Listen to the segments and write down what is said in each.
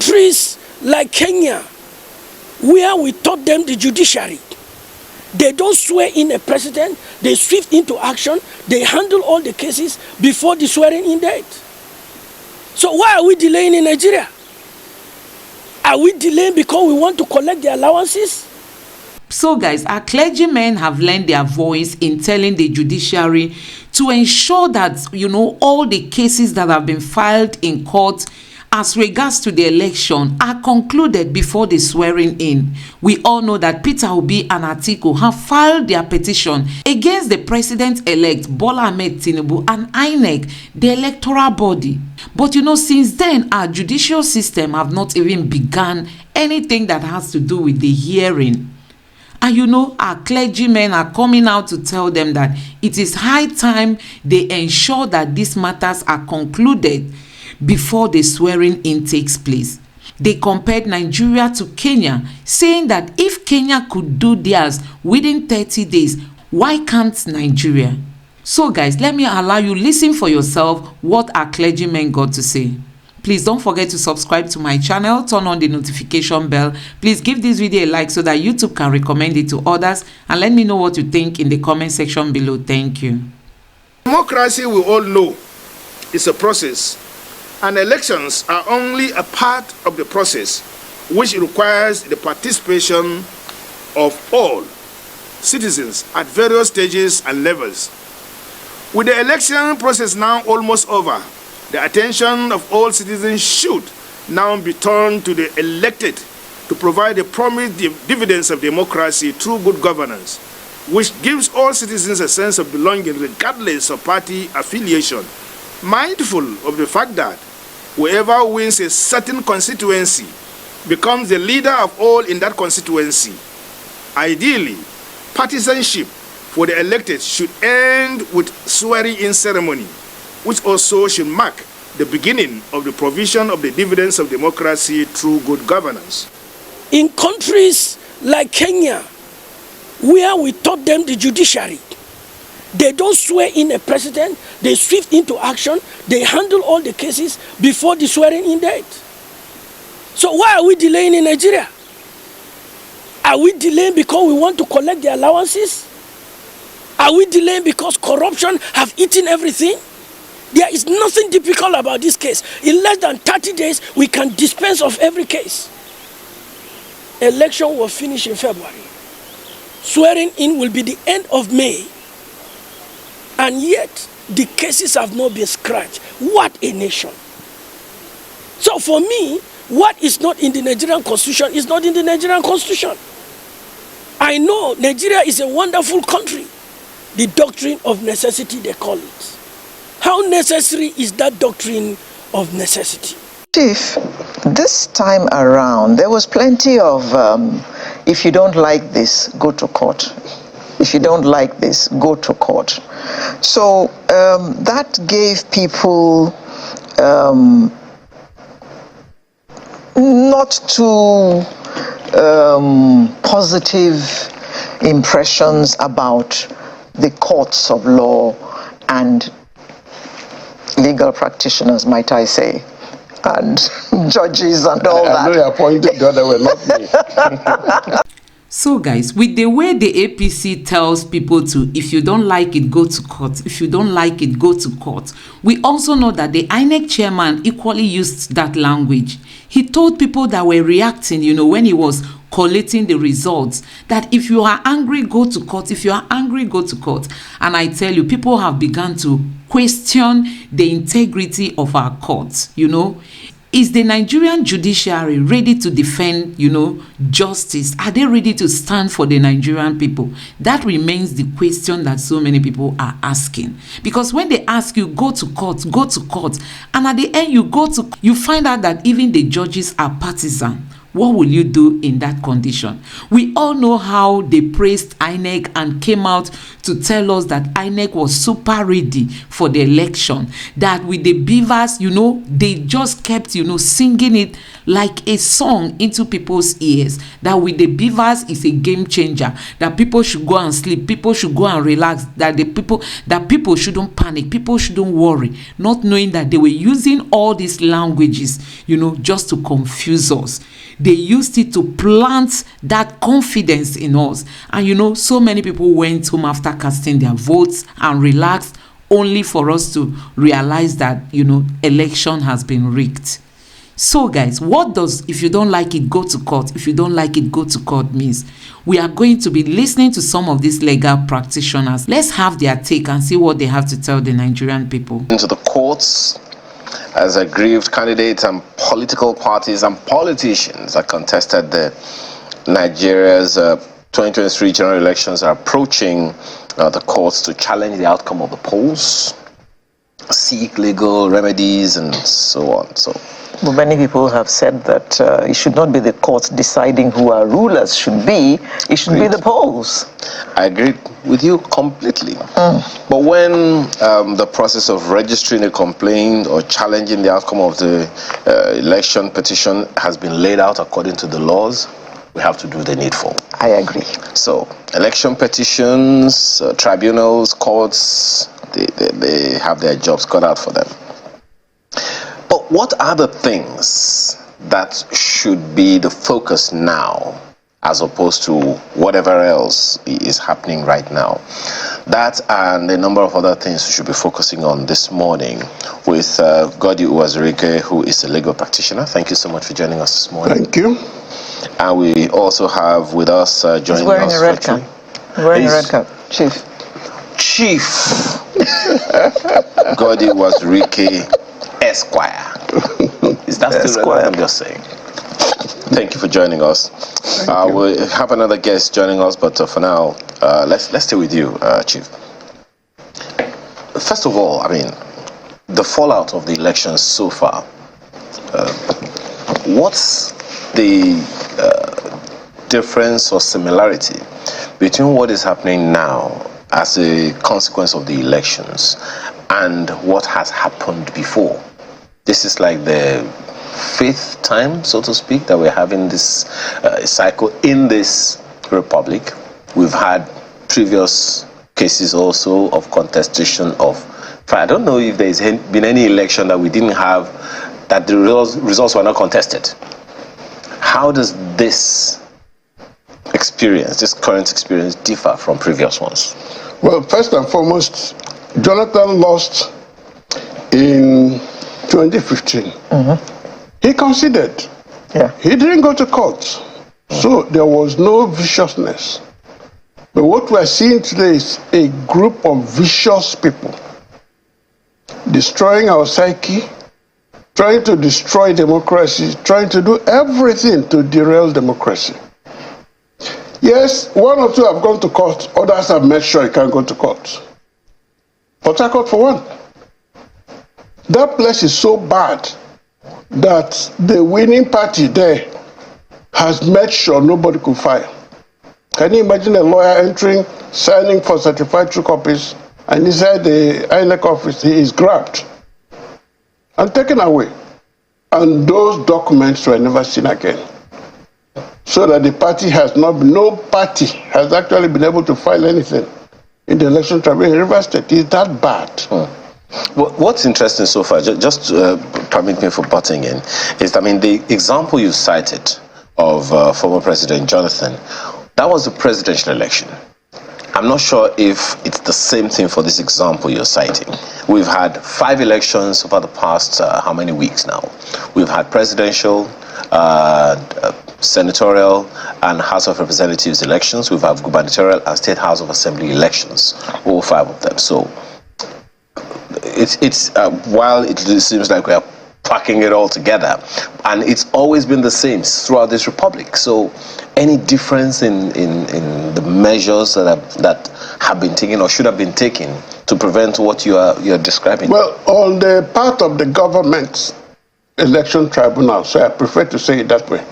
countries like Kenya, where we taught them the judiciary, they don't swear in a president, they swift into action, they handle all the cases before the swearing in date. So why are we delaying in Nigeria? Are we delaying because we want to collect the allowances? So guys, our clergymen have lent their voice in telling the judiciary to ensure that, all the cases that have been filed in court as regards to the election are concluded before the swearing in. We all know that Peter Obi and Atiku have filed their petition against the president-elect Bola Ahmed Tinubu and InEC, the electoral body. But since then, our judicial system have not even begun anything that has to do with the hearing. And our clergymen are coming out to tell them that it is high time they ensure that these matters are concluded before the swearing in takes place. They compared Nigeria to Kenya, saying that if Kenya could do theirs within 30 days, why can't Nigeria? So guys, let me allow you listen for yourself what our clergymen got to say. Please don't forget to subscribe to my channel, turn on the notification bell. Please give this video a like so that YouTube can recommend it to others, and let me know what you think in the comment section below. Thank you. Democracy, we all know, is a process, and elections are only a part of the process which requires the participation of all citizens at various stages and levels. With the election process now almost over, the attention of all citizens should now be turned to the elected to provide the promised dividends of democracy through good governance, which gives all citizens a sense of belonging regardless of party affiliation, mindful of the fact that whoever wins a certain constituency becomes the leader of all in that constituency. Ideally, partisanship for the elected should end with swearing-in ceremony, which also should mark the beginning of the provision of the dividends of democracy through good governance. In countries like Kenya, where we taught them the judiciary, they don't swear in a president, they swift into action, they handle all the cases before the swearing in date. So why are we delaying in Nigeria? Are we delaying because we want to collect the allowances? Are we delaying because corruption have eaten everything? There is nothing difficult about this case. In less than 30 days, we can dispense of every case. Election will finish in February. Swearing in will be the end of May. And yet, the cases have not been scratched. What a nation. So for me, what is not in the Nigerian constitution is not in the Nigerian constitution. I know Nigeria is a wonderful country. The doctrine of necessity, they call it. How necessary is that doctrine of necessity? Chief, this time around, there was plenty of, if you don't like this, go to court. If you don't like this, go to court. So that gave people not too positive impressions about the courts of law and legal practitioners, might I say, and judges and all that. I know you're pointing the other way, not me. So guys, with the way the APC tells people to, if you don't like it, go to court. If you don't like it, go to court. We also know that the INEC chairman equally used that language. He told people that were reacting, when he was collating the results, that if you are angry, go to court. If you are angry, go to court. And I tell you, people have begun to question the integrity of our courts. Is the Nigerian judiciary ready to defend, justice? Are they ready to stand for the Nigerian people? That remains the question that so many people are asking. Because when they ask you, go to court, and at the end you find out that even the judges are partisan. What will you do in that condition? We all know how they praised INEC and came out to tell us that INEC was super ready for the election. That with the beavers, they just kept, singing it like a song into people's ears. That with the beavers is a game changer. That people should go and sleep. People should go and relax. That people shouldn't panic. People shouldn't worry. Not knowing that they were using all these languages, just to confuse us. They used it to plant that confidence in us. And so many people went home after casting their votes and relaxed, only for us to realize that, election has been rigged. So guys, what does "if you don't like it, go to court, if you don't like it, go to court" means? We are going to be listening to some of these legal practitioners. Let's have their take and see what they have to tell the Nigerian people. Into the courts as aggrieved candidates and political parties and politicians are contested Nigeria's 2023 general elections are approaching the courts to challenge the outcome of the polls, seek legal remedies, and so on. Well, many people have said that it should not be the courts deciding who our rulers should be. It should be the polls. I agree with you completely. But when the process of registering a complaint or challenging the outcome of the election petition has been laid out according to the laws, we have to do the needful. I agree. So, election petitions, tribunals, courts, they have their jobs cut out for them. But what are the things that should be the focus now, as opposed to whatever else is happening right now? That and a number of other things we should be focusing on this morning with Godi Uwazurike, who is a legal practitioner. Thank you so much for joining us this morning. Thank you. And we also have with us joining us. He's wearing a red cap. Wearing a red cap. Chief Godi Uwazurike Esquire. Is that still Esquire? I'm just saying. Thank you for joining us. We'll have another guest joining us, but for now, let's stay with you, Chief. First of all, the fallout of the elections so far. What's the difference or similarity between what is happening now as a consequence of the elections and what has happened before? This is like the fifth time, so to speak, that we're having this cycle in this republic. We've had previous cases also of contestation of. I don't know if there's been any election that we didn't have, that the results were not contested. How does this experience, this current experience, differ from previous ones? Well, first and foremost, Jonathan lost in 2015. He conceded. Yeah. He didn't go to court. So there was no viciousness. But what we're seeing today is a group of vicious people destroying our psyche, trying to destroy democracy, trying to do everything to derail democracy. Yes, one or two have gone to court, others have made sure you can't go to court. Port Harcourt for one. That place is so bad that the winning party there has made sure nobody could file. Can you imagine a lawyer entering, signing for certified true copies, and inside the InEC office he is grabbed and taken away, and those documents were never seen again? So that the party has no party has actually been able to file anything in the election tribunal in Rivers State. Is that bad? Well, what's interesting so far, just permit me for butting in, is the example you cited of former President Jonathan, that was the presidential election. I'm not sure if it's the same thing for this example you're citing. We've had 5 elections over the past how many weeks now? We've had presidential, senatorial, and House of Representatives elections. We've had gubernatorial and State House of Assembly elections, all 5 of them. So it's while it seems like we are packing it all together, and it's always been the same throughout this republic. So any difference in the measures that have been taken or should have been taken to prevent what you're describing? Well, on the part of the government election tribunal, so I prefer to say it that way,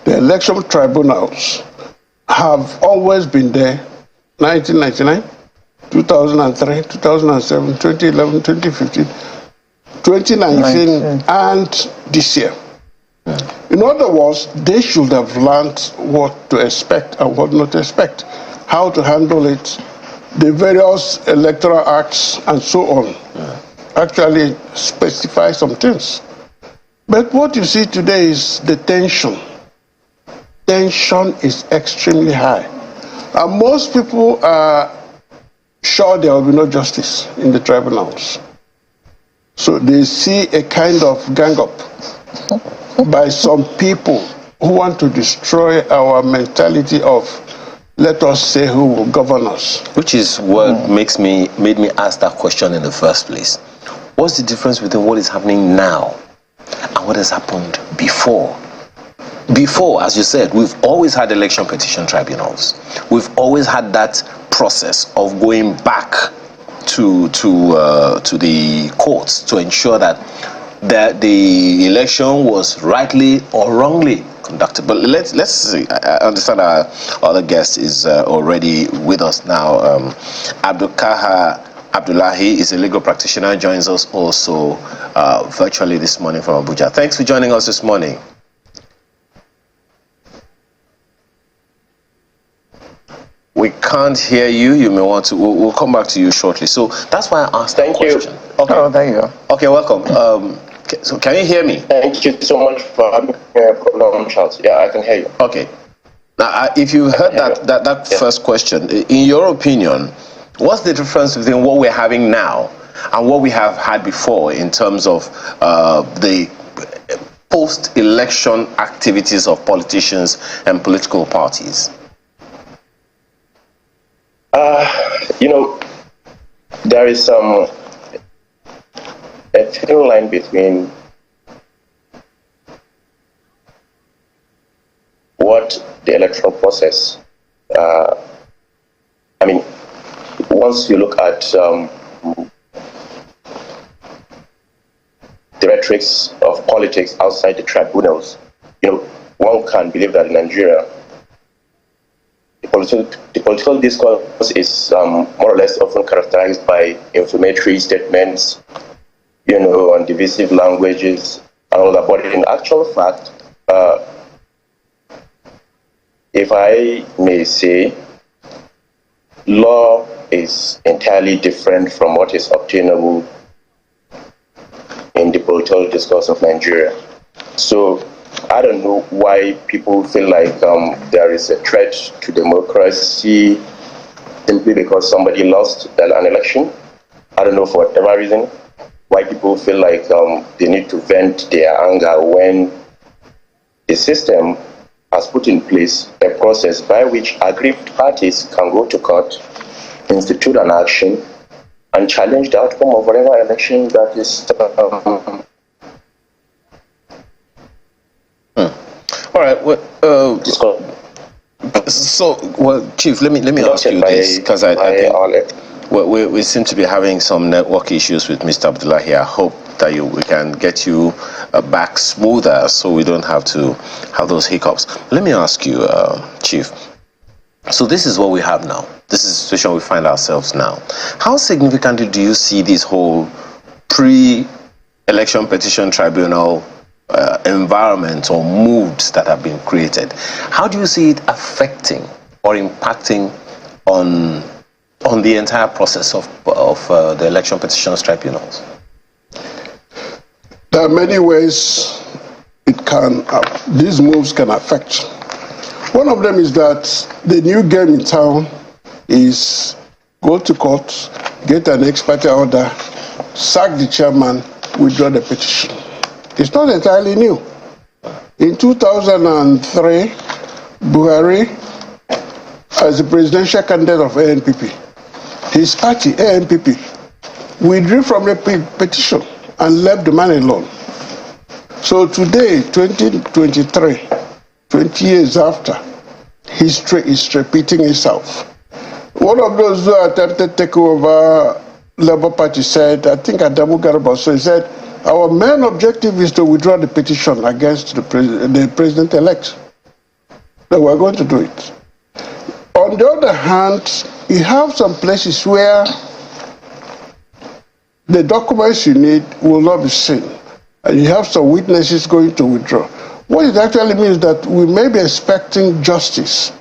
The election tribunals have always been there, 1999, 2003, 2007, 2011, 2015, 2019, and this year. In other words, they should have learned what to expect and what not to expect, how to handle it, the various electoral acts, and so on. Actually specify some things. But what you see today is the tension. Tension is extremely high. And most people are sure there will be no justice in the tribunals. So they see a kind of gang up by some people who want to destroy our mentality of, let us say, who will govern us. Which is what made me ask that question in the first place. What's the difference between what is happening now and what has happened before? Before, as you said, we've always had election petition tribunals. We've always had that process of going back to the courts to ensure that the election was rightly or wrongly conducted. But let's see. I understand our other guest is already with us now. Abdulkaha Abdullahi is a legal practitioner, joins us also virtually this morning from Abuja. Thanks for joining us this morning. We can't hear you. You may want to. We'll come back to you shortly. So that's why I asked that question. Okay. Oh, there you go. Okay, welcome. So can you hear me? Thank you so much for having me, Charles. Yeah, I can hear you. Okay. Now, if you heard that first question, in your opinion, what's the difference between what we're having now and what we have had before in terms of the post-election activities of politicians and political parties? There is a thin line between what the electoral process, once you look at the rhetorics of politics outside the tribunals, one can believe that in Nigeria, the political discourse is more or less often characterized by inflammatory statements, and divisive languages and all that. But in actual fact, if I may say, law is entirely different from what is obtainable in the political discourse of Nigeria. So I don't know why people feel like there is a threat to democracy simply because somebody lost an election. I don't know, for whatever reason, why people feel like they need to vent their anger when the system has put in place a process by which aggrieved parties can go to court, institute an action, and challenge the outcome of whatever election that is. All right. Chief, let me ask you this, because I think we seem to be having some network issues with Mr. Abdullahi. I hope that we can get you back smoother so we don't have to have those hiccups. Let me ask you, Chief. So this is what we have now. This is the situation we find ourselves now. How significantly do you see this whole pre-election petition tribunal environment or moods that have been created? How do you see it affecting or impacting on the entire process of the election petitions tribunals? There are many ways these moves can affect. One of them is that the new game in town is go to court, get an ex parte order, sack the chairman, withdraw the petition. It's not entirely new. In 2003, Buhari, as the presidential candidate of ANPP, his party, ANPP, withdrew from the petition and left the man alone. So today, 2023, 20 years after, history is repeating itself. One of those who attempted to take over Labour Party said, I think Adamu Garabaso, he said, our main objective is to withdraw the petition against the president-elect. that we're going to do it. On the other hand, you have some places where the documents you need will not be seen, and you have some witnesses going to withdraw. What it actually means that we may be expecting justice,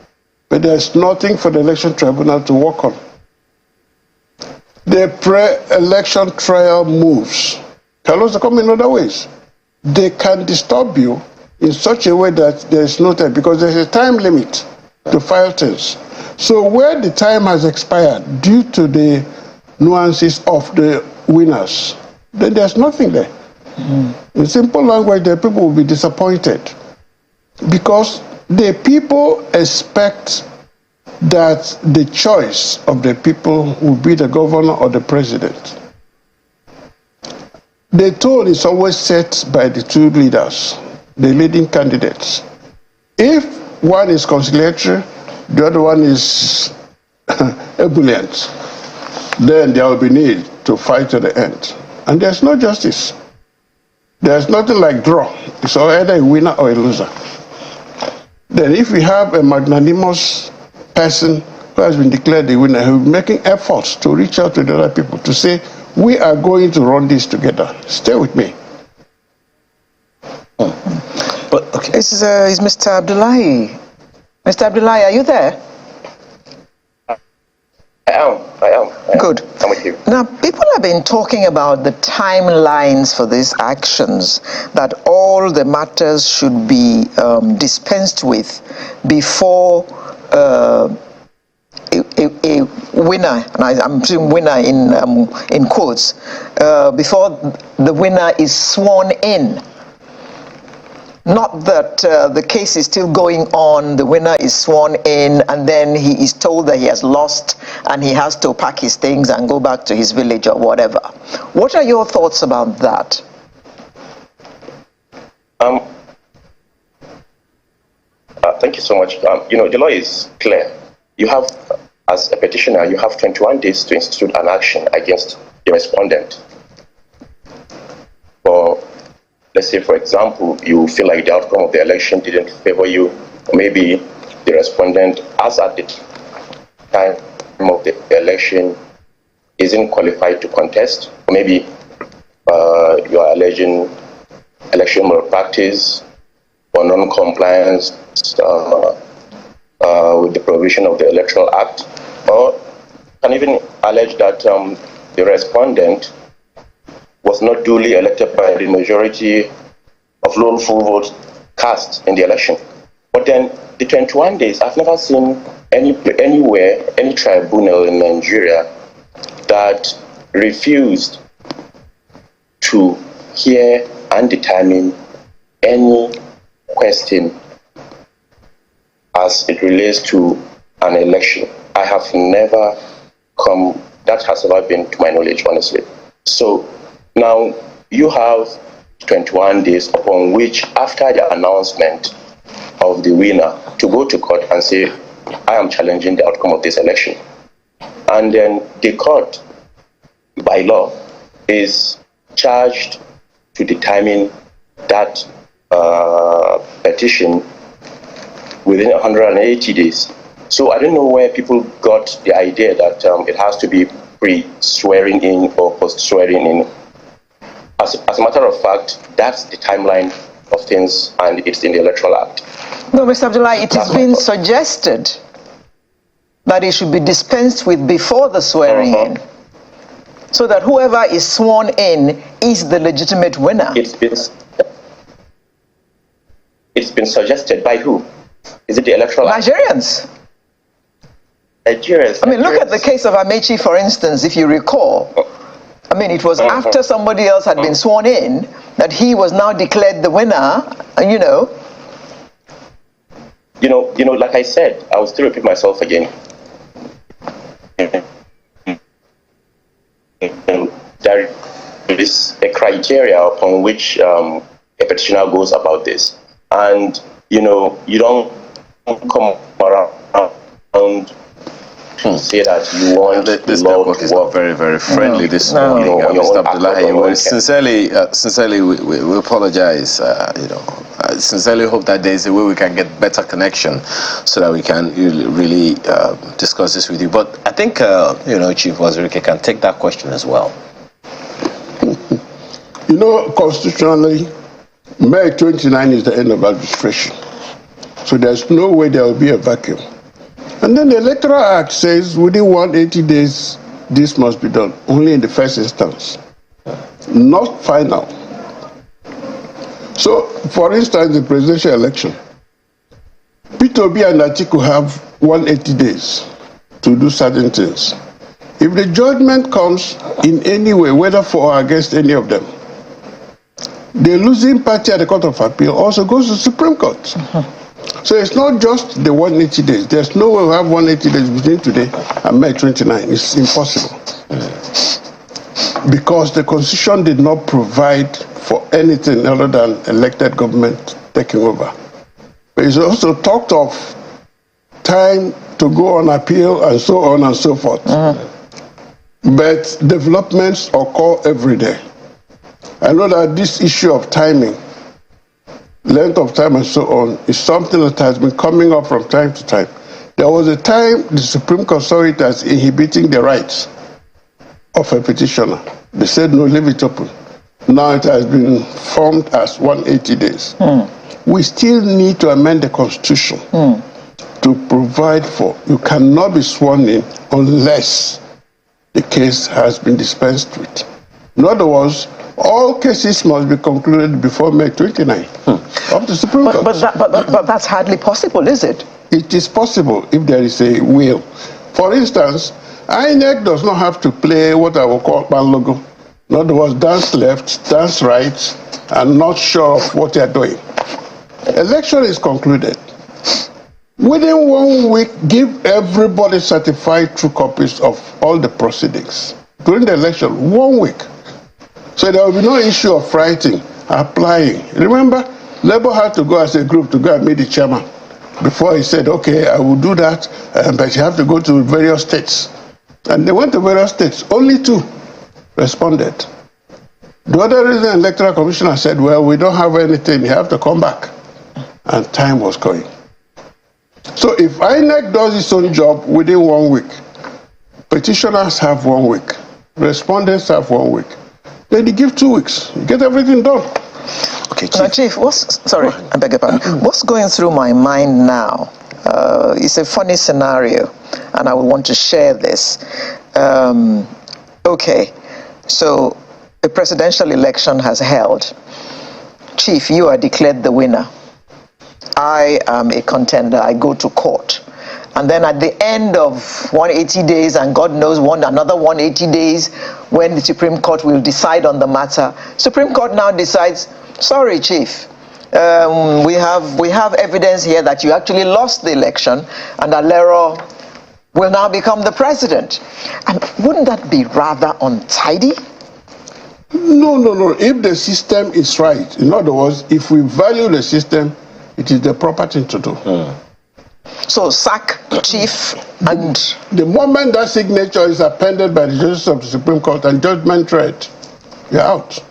but there's nothing for the election tribunal to work on. The pre-election trial moves can also come in other ways. They can disturb you in such a way that there's no time, because there's a time limit to file things. So where the time has expired due to the nuances of the winners, then there's nothing there. In simple language, the people will be disappointed because the people expect that the choice of the people will be the governor or the president. The tone is always set by the two leaders, the leading candidates. If one is conciliatory, the other one is ebullient, then there will be need to fight to the end. And there's no justice. There's nothing like draw. It's either a winner or a loser. Then if we have a magnanimous person who has been declared the winner, who is making efforts to reach out to the other people to say, we are going to run this together. Stay with me. But okay. This is Mr. Abdullahi. Mr. Abdullahi, are you there? I am. Good. I'm with you. Now, people have been talking about the timelines for these actions, that all the matters should be dispensed with before a winner, and I'm saying winner in quotes, before the winner is sworn in. Not that the case is still going on, the winner is sworn in, and then he is told that he has lost and he has to pack his things and go back to his village or whatever. What are your thoughts about that? Thank you so much. The law is clear. You have, as a petitioner, you have 21 days to institute an action against the respondent. Let's say, for example, you feel like the outcome of the election didn't favor you, or maybe the respondent, as at the time of the election, isn't qualified to contest, or maybe you are alleging election malpractice or non-compliance with the provision of the Electoral Act, or can even allege that the respondent was not duly elected by the majority of lawful votes cast in the election. But then the 21 days, I've never seen anywhere, any tribunal in Nigeria that refused to hear and determine any question as it relates to an election. I have never that has never been to my knowledge, honestly. So now you have 21 days upon which, after the announcement of the winner, to go to court and say, I am challenging the outcome of this election. And then the court, by law, is charged to determine that petition within 180 days. So I don't know where people got the idea that it has to be pre-swearing in or post-swearing in. As a matter of fact, that's the timeline of things, and it's in the Electoral Act. No, Mr. Abdullahi, it has been suggested that it should be dispensed with before the swearing in, so that whoever is sworn in is the legitimate winner. It's been suggested by who? Is it the Electoral Act? Nigerians. Nigerians. I mean, look at the case of Amechi, for instance, if you recall. I mean, it was after somebody else had been sworn in that he was now declared the winner, you know. Like I said, I will still repeat myself again. There is a criteria upon which a petitioner goes about this. And, you don't come around to say that you want this network is not very, very friendly this morning. Mr. Abdullahi, sincerely, we apologize. sincerely hope that there is a way we can get better connection so that we can really discuss this with you. But I think, Chief Wazirike can take that question as well. Constitutionally, May 29 is the end of administration. So there's no way there will be a vacuum. And then the Electoral Act says within 180 days, this must be done, only in the first instance, not final. So, for instance, the presidential election, Peter Obi and Atiku have 180 days to do certain things. If the judgment comes in any way, whether for or against any of them, the losing party at the Court of Appeal also goes to the Supreme Court. So it's not just the 180 days. There's no way we have 180 days between today and May 29. It's impossible. Because the Constitution did not provide for anything other than elected government taking over. But it's also talked of time to go on appeal and so on and so forth. But developments occur every day. I know that this issue of timing, length of time and so on, is something that has been coming up from time to time. There was a time the Supreme Court saw it as inhibiting the rights of a petitioner. They said, no, leave it open. Now it has been formed as 180 days. We still need to amend the Constitution to provide for, you cannot be sworn in unless the case has been dispensed with. In other words, all cases must be concluded before May 29 of the Supreme Court. But that's hardly possible, is it? It is possible if there is a will. For instance, InEC does not have to play what I will call ban logo. In other words, dance left, dance right, and not sure of what they are doing. Election is concluded. Within 1 week, give everybody certified true copies of all the proceedings. During the election, 1 week. So there will be no issue of writing, applying. Remember, Labour had to go as a group to go and meet the chairman before he said, okay, I will do that, but you have to go to various states. And they went to various states. Only 2 responded. The other reason the Electoral Commissioner said, well, we don't have anything, you have to come back. And time was going. So if INEC does its own job within 1 week, petitioners have 1 week, respondents have 1 week, then they give 2 weeks. You get everything done. Okay, Chief, I beg your pardon. What's going through my mind now? It's a funny scenario, and I would want to share this. Okay, so a presidential election has held. Chief, you are declared the winner. I am a contender. I go to court. And then at the end of 180 days, and God knows another 180 days, when the Supreme Court will decide on the matter, Supreme Court now decides, sorry, Chief, we have evidence here that you actually lost the election, and Alero will now become the president. And wouldn't that be rather untidy? No. If the system is right, in other words, if we value the system, it is the proper thing to do. So sack Chief, and the moment that signature is appended by the judges of the Supreme Court and judgment read, you're out.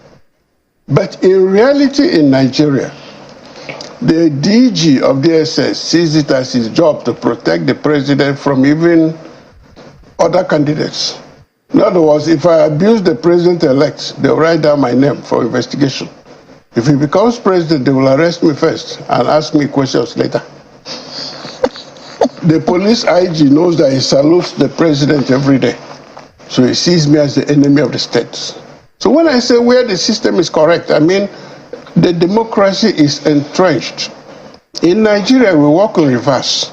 But in reality, in Nigeria, the DG of DSS sees it as his job to protect the president from even other candidates. In other words, if I abuse the president-elect, they'll write down my name for investigation. If he becomes president, they will arrest me first and ask me questions later. The police IG knows that he salutes the president every day. So he sees me as the enemy of the state. So when I say where the system is correct, I mean the democracy is entrenched. In Nigeria, we walk in reverse,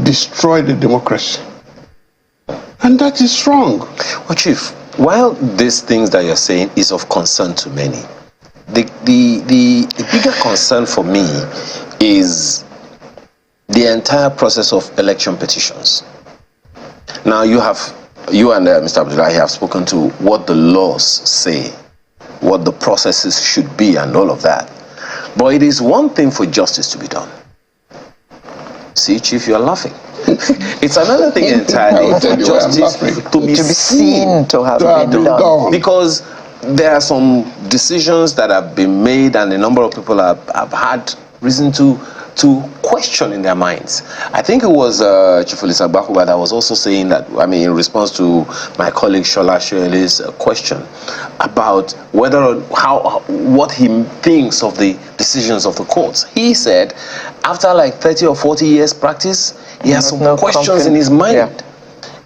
destroy the democracy. And that is wrong. Well, Chief, while these things that you're saying is of concern to many, the bigger concern for me is the entire process of election petitions. Now you and Mr. Abdullahi have spoken to what the laws say, what the processes should be and all of that. But it is one thing for justice to be done. See, Chief, you're laughing. It's another thing entirely for justice to be seen to have been done. Because there are some decisions that have been made, and a number of people have had reason to question in their minds. I think it was Chief Olisa Bakuba that was also saying that, I mean, in response to my colleague Shola Shoele's question about whether or what he thinks of the decisions of the courts. He said after like 30 or 40 years practice, he has some questions in his mind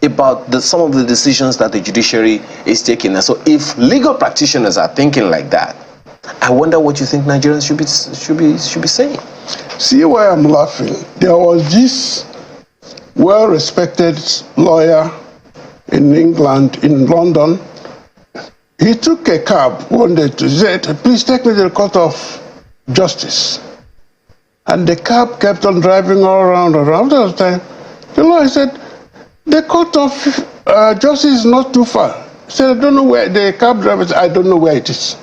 about some of the decisions that the judiciary is taking. And so if legal practitioners are thinking like that, I wonder what you think Nigerians should be saying. See why I'm laughing? There was this well-respected lawyer in England, in London. He took a cab one day to say, please take me to the Court of Justice. And the cab kept on driving all around. After the time, the lawyer said, the Court of Justice is not too far. He said, I don't know where. The cab driver said, I don't know where it is.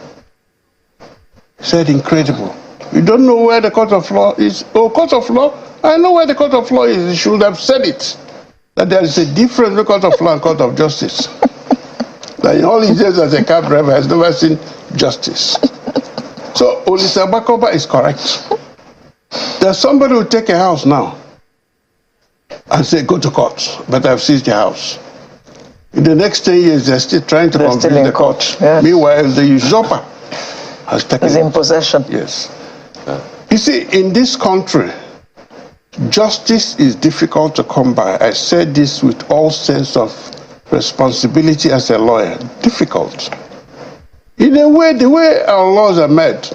He said, incredible. You don't know where the Court of Law is? Oh, Court of Law? I know where the Court of Law is. You should have said it. That there is a difference between Court of Law and Court of Justice. That in all his years as a cab driver has never seen justice. So Olisa Bakoba is correct. There's somebody who take a house now and say, go to court, but I've seized your house. In the next 10 years, they're still trying to convince the court. Yes. Meanwhile, the usurper has taken is in possession. Yes. You see, in this country, justice is difficult to come by. I said this with all sense of responsibility as a lawyer. Difficult. In a way, the way our laws are made,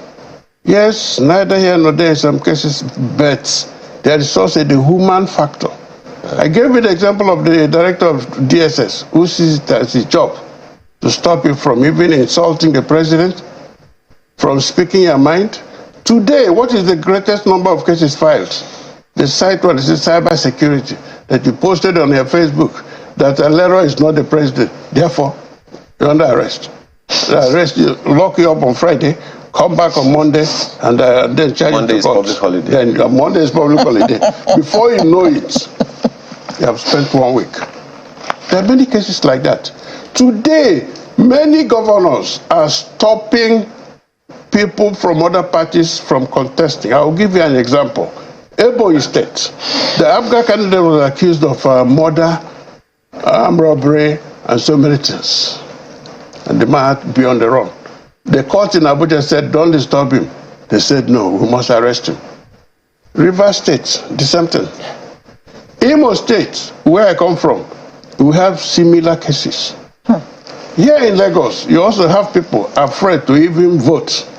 yes, neither here nor there in some cases, but there is also the human factor. I gave you the example of the director of DSS, who sees it as his job to stop you from even insulting the president, from speaking your mind. Today, what is the greatest number of cases filed? The site one is cyber security that you posted on your Facebook that Alero is not the president. Therefore, you're under arrest. They arrest you, lock you up on Friday, come back on Monday, and then charge Monday you to court. Monday is public holiday. Then Monday is public holiday. Before you know it, you have spent 1 week. There are many cases like that. Today, many governors are stopping people from other parties from contesting. I will give you an example. Ebonyi State, the Abga candidate was accused of murder, armed robbery, and so many things. And the man had to be on the run. The court in Abuja said, don't disturb him. They said, no, we must arrest him. Rivers State, the same thing. Imo State, where I come from, we have similar cases. Here in Lagos, you also have people afraid to even vote.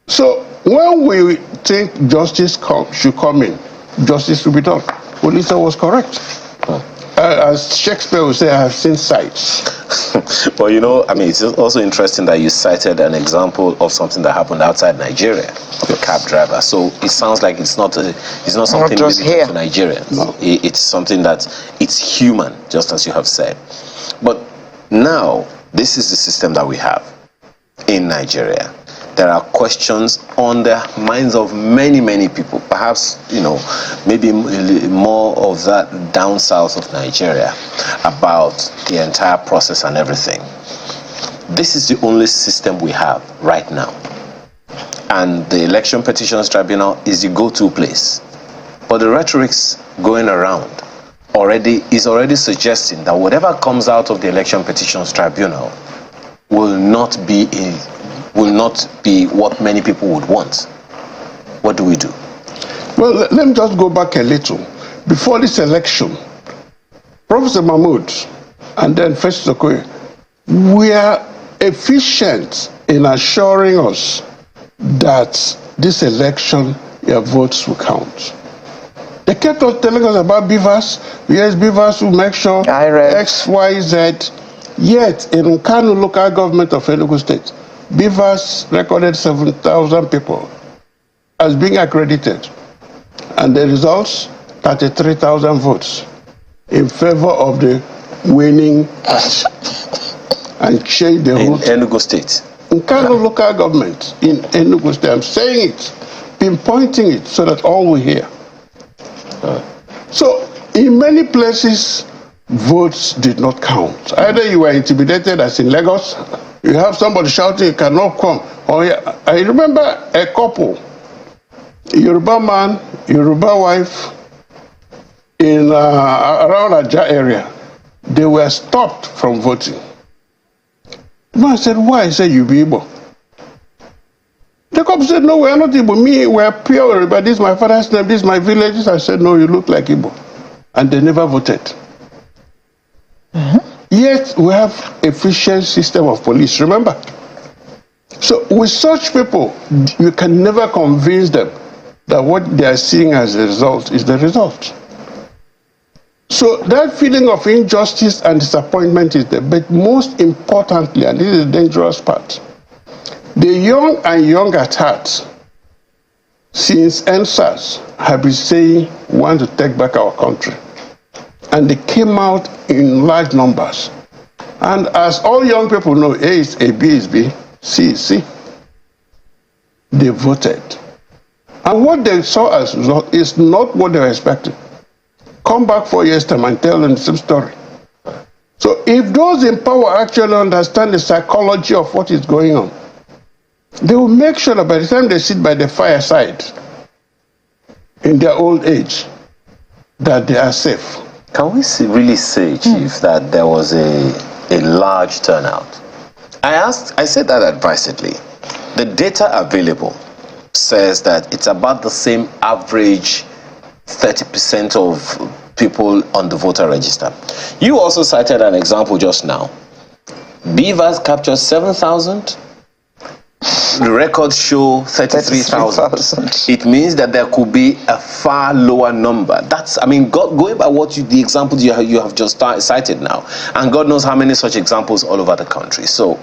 So when we think justice should come in, justice will be done. Olisa was correct. As Shakespeare would say, I have seen sights. Well, you know, I mean, it's also interesting that you cited an example of something that happened outside Nigeria, of a cab driver. So it sounds like it's not something limited to Nigerians. No. It's something that it's human, just as you have said. But now, this is the system that we have in Nigeria. There are questions on the minds of many, many people. Perhaps, you know, maybe more of that down south of Nigeria about the entire process and everything. This is the only system we have right now. And the Election Petitions Tribunal is the go-to place. But the rhetoric's going around is already suggesting that whatever comes out of the Election Petitions Tribunal will not be what many people would want. What do we do? Well, let me just go back a little. Before this election, Professor Mahmoud and then Festus Okoye were efficient in assuring us that this election, your votes will count. They kept on telling us about beavers. Yes, beavers will make sure X, Y, Z. Yet, in Kano local government of Enugu State, beavers recorded 7,000 people as being accredited. And the results, 33,000 votes in favor of the winning party. And changed the whole in Enugu State. In Kano local government, in Enugu State. I'm saying it, pinpointing it so that all will hear. So, in many places, votes did not count. Either you were intimidated, as in Lagos, you have somebody shouting, you cannot come. Or I remember a couple, Yoruba man, Yoruba wife, in around Aja area. They were stopped from voting. The man said, why? He said, you be Igbo. The couple said, no, we are not Igbo. Me, we are pure Yoruba. This is my father's name, this is my village. I said, no, you look like Igbo. And they never voted. Yet we have efficient system of police, remember? So with such people, you can never convince them that what they are seeing as a result is the result. So that feeling of injustice and disappointment is there. But most importantly, and this is the dangerous part, the young and young at heart, since NSAS, have been saying we want to take back our country. And they came out in large numbers. And as all young people know, A is A, B is B, C is C. They voted. And what they saw as result is not what they were expecting. Come back 4 years time and tell them the same story. So if those in power actually understand the psychology of what is going on, they will make sure that by the time they sit by the fireside in their old age, that they are safe. Can we really say, Chief, that there was a large turnout? I said that advisedly. The data available says that it's about the same average 30% of people on the voter register. You also cited an example just now. Beavers captured 7,000. The records show 33,000. It means that there could be a far lower number. That's, I mean, going by the examples you have just cited now, and God knows how many such examples all over the country. So,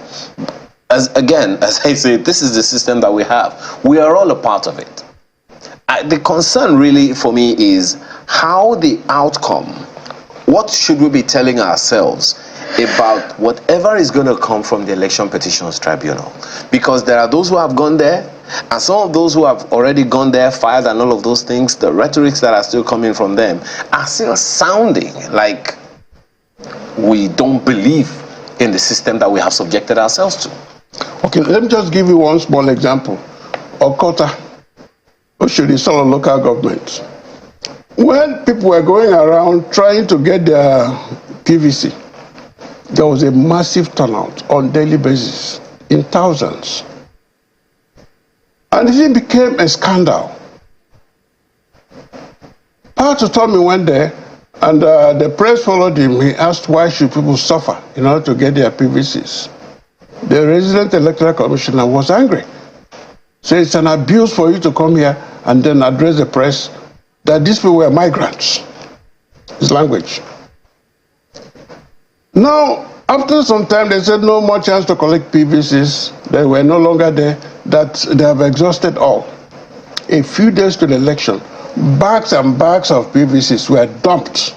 as I say, this is the system that we have. We are all a part of it. The concern really for me is how the outcome, what should we be telling ourselves about whatever is going to come from the Election Petitions Tribunal? Because there are those who have gone there, and some of those who have already gone there, filed and all of those things, the rhetorics that are still coming from them are still sounding like we don't believe in the system that we have subjected ourselves to. Okay, let me just give you one small example. Okota, Oshodi, Solo local government. When people were going around trying to get their PVC, there was a massive turnout on daily basis in thousands. And it became a scandal. Pastor Tommy went there, and the press followed him. He asked why should people suffer in order to get their PVCs. The resident electoral commissioner was angry. So it's an abuse for you to come here and then address the press that these people were migrants. His language. Now, after some time, they said no more chance to collect PVCs. They were no longer there, that they have exhausted all. A few days to the election, bags and bags of PVCs were dumped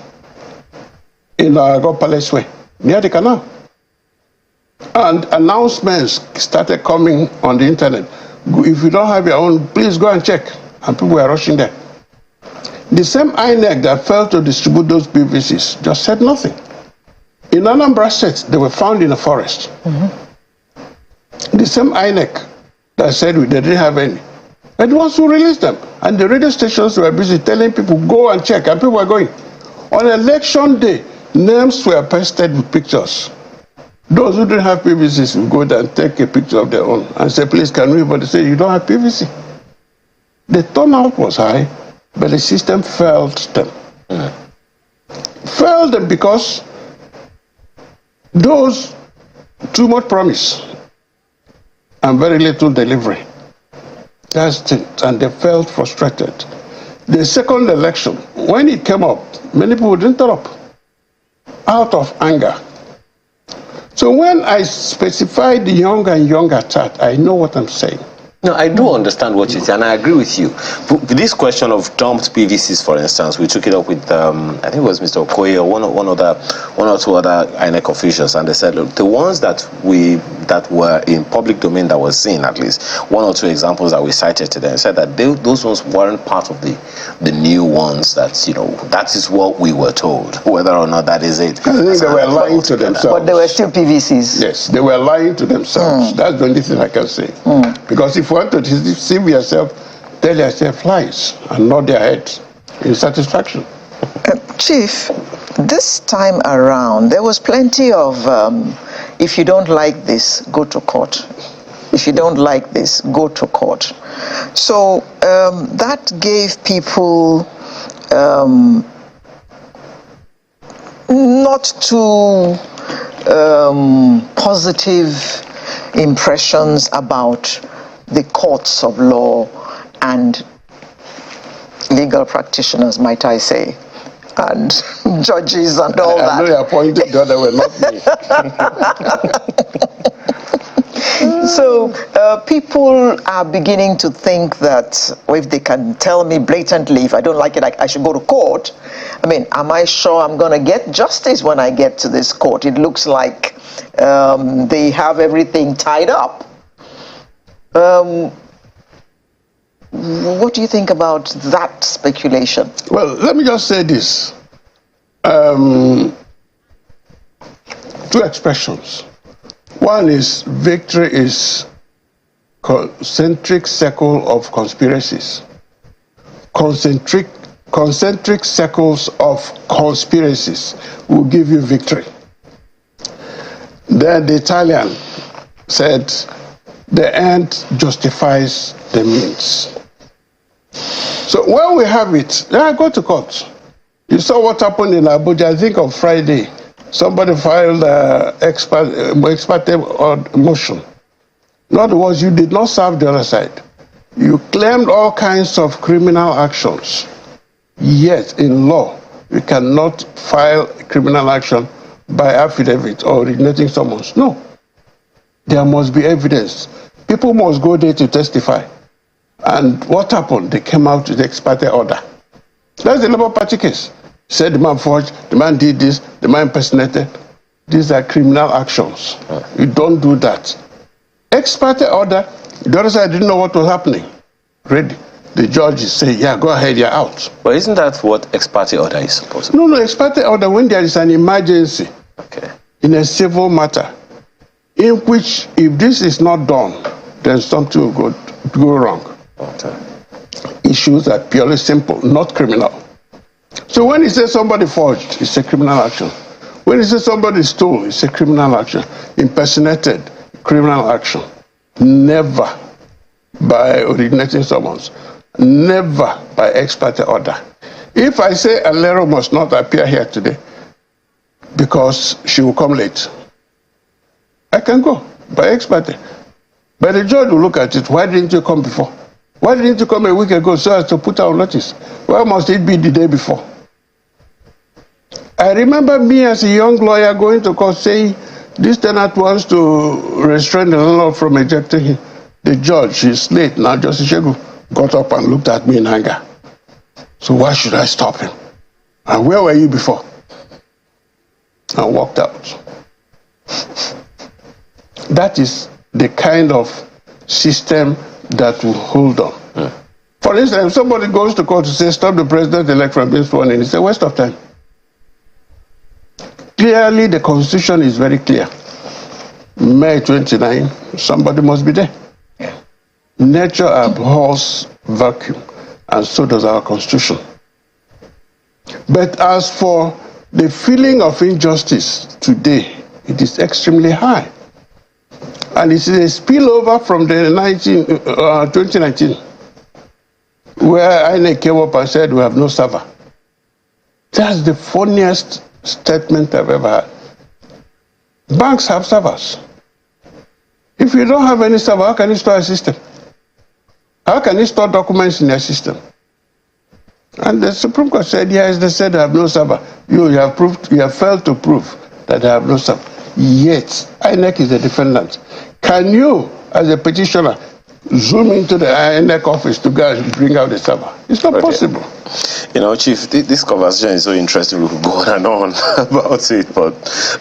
in God Palace Way, near the canal. And announcements started coming on the internet. If you don't have your own, please go and check. And people were rushing there. The same InEC that failed to distribute those PVCs just said nothing. In Anambra State, they were found in a forest. The same InEC that said they didn't have any. But once who released them, and the radio stations were busy telling people, go and check, and people were going. On election day, names were pasted with pictures. Those who didn't have PVCs will go there and take a picture of their own and say, please, can we? But they say, you don't have PVC. The turnout was high, but the system failed them. Failed them because those too much promise and very little delivery. That's it, and they felt frustrated. The second election, when it came up, many people didn't turn up out of anger. So when I specify the young and younger chat, I know what I'm saying. No, I do understand what you say, and I agree with you. This question of dumped PVCs, for instance, we took it up with, I think it was Mr. Okoye or one or two other INEC officials, and they said, look, the ones that we that were in public domain that was seen, at least one or two examples that we cited to them, said that those ones weren't part of the new ones. That, you know, that is what we were told. Whether or not that is it, I think they were lying to themselves. But they were still PVCs. Yes, they were lying to themselves. That's the only thing I can say. Because if you want to deceive yourself, tell yourself lies and nod their heads in satisfaction. Chief, this time around, there was plenty of, if you don't like this, go to court. If you don't like this, go to court. So that gave people not too positive impressions about the courts of law and legal practitioners, might I say, and judges and all that. I know you're pointing the other way, not me. So people are beginning to think that, well, if they can tell me blatantly, if I don't like it, I should go to court. I mean, am I sure I'm going to get justice when I get to this court? It looks like they have everything tied up. What do you think about that speculation? Well, let me just say this. Two expressions. One is victory is concentric circle of conspiracies. Concentric circles of conspiracies will give you victory. Then the Italian said, the end justifies the means. So when we have it, then I go to court. You saw what happened in Abuja, I think on Friday. Somebody filed an ex parte motion. In other words, you did not serve the other side. You claimed all kinds of criminal actions. Yet, in law, you cannot file a criminal action by affidavit or originating summons. No. There must be evidence. People must go there to testify. And what happened? They came out with the ex parte order. That's the Labour Party case. Said the man forged, the man did this, the man impersonated. These are criminal actions. You don't do that. Ex parte order, the other side didn't know what was happening. Ready. The judge is saying, yeah, go ahead, you're out. But isn't that what ex parte order is supposed to be? No, ex parte order when there is an emergency in a civil matter, in which if this is not done, then something will go wrong. Issues are purely simple, not criminal. So when he says somebody forged, it's a criminal action. When he says somebody stole, it's a criminal action. Impersonated, criminal action. Never by originating summons. Never by ex parte order. If I say Alero must not appear here today because she will come late, I can go by ex parte. But the judge will look at it. Why didn't you come before? Why didn't you come a week ago so as to put out notice? Why must it be the day before? I remember me as a young lawyer going to court saying, this tenant wants to restrain the landlord from ejecting him. The judge is late now. Justice Shegu got up and looked at me in anger. So why should I stop him? And where were you before? And walked out. That is the kind of system that will hold on. For instance, if somebody goes to court to say, stop the president-elect from being sworn in, it's a waste of time. Clearly, the Constitution is very clear. May 29, somebody must be there. Nature abhors vacuum, and so does our Constitution. But as for the feeling of injustice today, it is extremely high. And it is a spillover from the 2019, where InEC came up and said, we have no server. That's the funniest statement I've ever heard. Banks have servers. If you don't have any server, how can you store a system? How can you store documents in a system? And the Supreme Court said, yes, they said they have no server. You have failed to prove that they have no server. Yet, InEC is the defendant. Can you, as a petitioner, zoom into the InEC office to go and bring out the server? It's not possible. You know, Chief, this conversation is so interesting. We could go on and on about it, but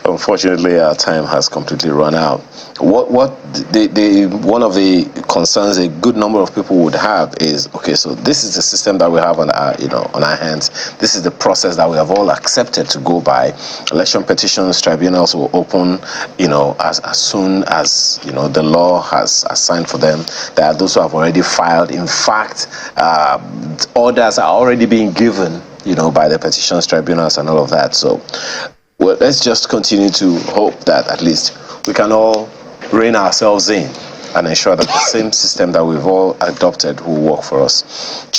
unfortunately, our time has completely run out. What one of the concerns a good number of people would have is, okay, so this is the system that we have on our, on our hands. This is the process that we have all accepted to go by. Election petitions tribunals will open, as soon as the law has assigned for them. There are those who have already filed. In fact, orders are already being given, by the petitions tribunals and all of that. So, well, let's just continue to hope that at least we can all rein ourselves in and ensure that the same system that we've all adopted will work for us.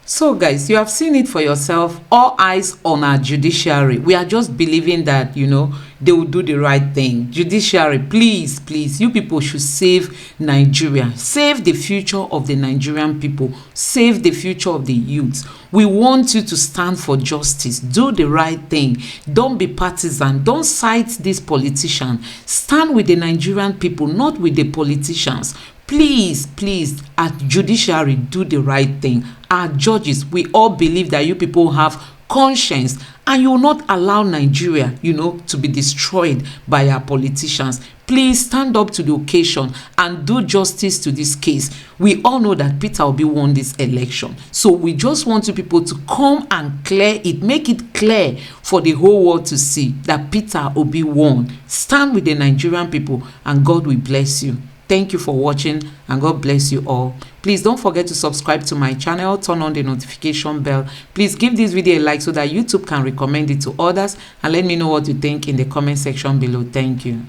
So guys, you have seen it for yourself. All eyes on our judiciary. We are just believing that, they will do the right thing. Judiciary, please, you people should save Nigeria. Save the future of the Nigerian people. Save the future of the youth. We want you to stand for justice. Do the right thing. Don't be partisan. Don't side these politicians. Stand with the Nigerian people, not with the politicians. Please, at judiciary, do the right thing. Our judges, we all believe that you people have conscience and you will not allow Nigeria, to be destroyed by our politicians. Please stand up to the occasion and do justice to this case. We all know that Peter Obi won this election. So we just want you people to come and clear it, make it clear for the whole world to see that Peter Obi won. Stand with the Nigerian people and God will bless you. Thank you for watching and God bless you all. Please don't forget to subscribe to my channel, turn on the notification bell. Please give this video a like so that YouTube can recommend it to others, and let me know what you think in the comment section below. Thank you.